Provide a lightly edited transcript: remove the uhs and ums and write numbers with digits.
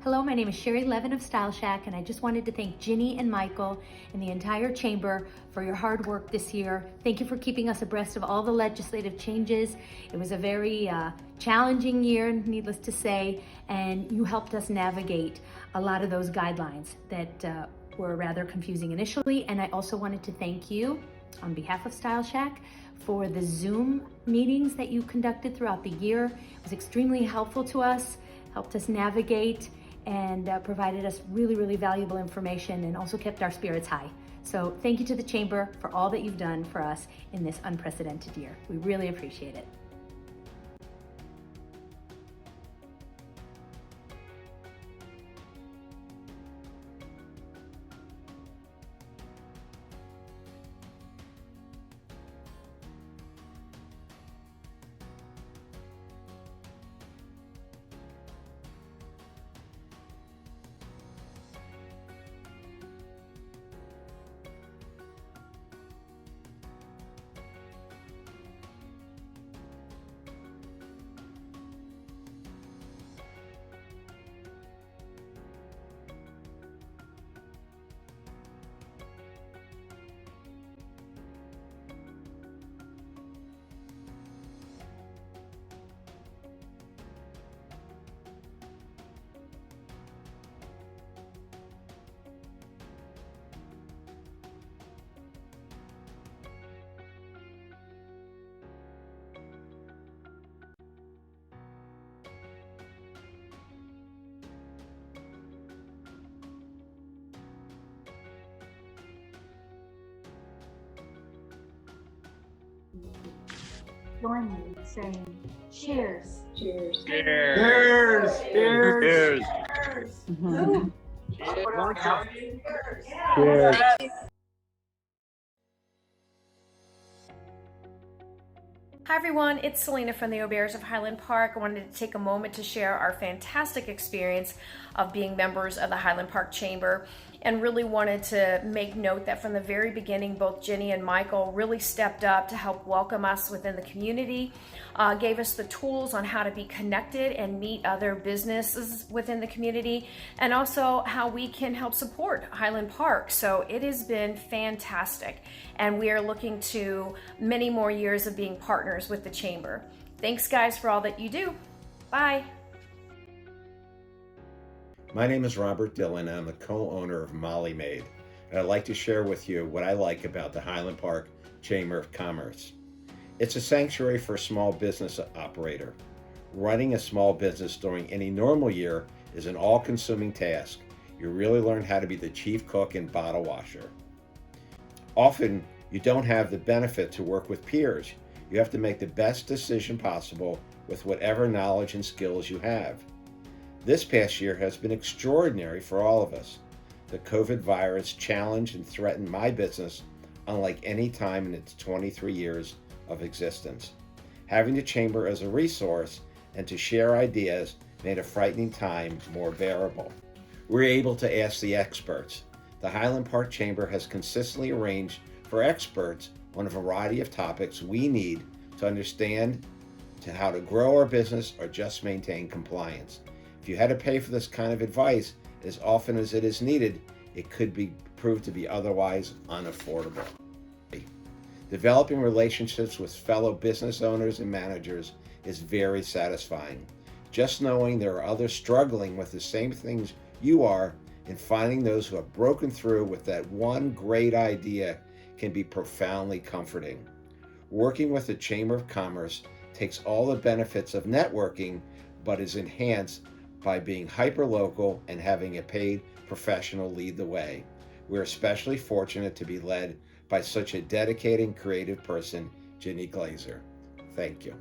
Hello, my name is Sherry Levin of Style Shack, and I just wanted to thank Ginny and Michael and the entire chamber for your hard work this year. Thank you for keeping us abreast of all the legislative changes. It was a very challenging year, needless to say, and you helped us navigate a lot of those guidelines that were rather confusing initially. And I also wanted to thank you on behalf of Style Shack for the Zoom meetings that you conducted throughout the year. It was extremely helpful to us, helped us navigate, and provided us really valuable information, and also kept our spirits high. So thank you to the Chamber for all that you've done for us in this unprecedented year. We really appreciate it. Join me in saying cheers. Cheers. Cheers. Cheers. Cheers. Cheers. Hi everyone, it's Selena from the Auberges of Highland Park. I wanted to take a moment to share our fantastic experience of being members of the Highland Park Chamber, and really wanted to make note that from the very beginning, both Ginny and Michael really stepped up to help welcome us within the community, gave us the tools on how to be connected and meet other businesses within the community, and also how we can help support Highland Park. So it has been fantastic, and we are looking to many more years of being partners with the Chamber. Thanks guys for all that you do. Bye. My name is Robert Dillon, and I'm the co-owner of Molly Maid, and I'd like to share with you what I like about the Highland Park Chamber of Commerce. It's a sanctuary for a small business operator. Running a small business during any normal year is an all-consuming task. You really learn how to be the chief cook and bottle washer. Often, you don't have the benefit to work with peers. You have to make the best decision possible with whatever knowledge and skills you have. This past year has been extraordinary for all of us. The COVID virus challenged and threatened my business unlike any time in its 23 years of existence. Having the Chamber as a resource and to share ideas made a frightening time more bearable. We're able to ask the experts. The Highland Park Chamber has consistently arranged for experts on a variety of topics we need to understand to how to grow our business or just maintain compliance. If you had to pay for this kind of advice as often as it is needed, it could be proved to be otherwise unaffordable. Developing relationships with fellow business owners and managers is very satisfying. Just knowing there are others struggling with the same things you are, and finding those who have broken through with that one great idea can be profoundly comforting. Working with the Chamber of Commerce takes all the benefits of networking, but is enhanced by being hyper-local and having a paid professional lead the way. We're especially fortunate to be led by such a dedicated and creative person, Ginny Glazer. Thank you.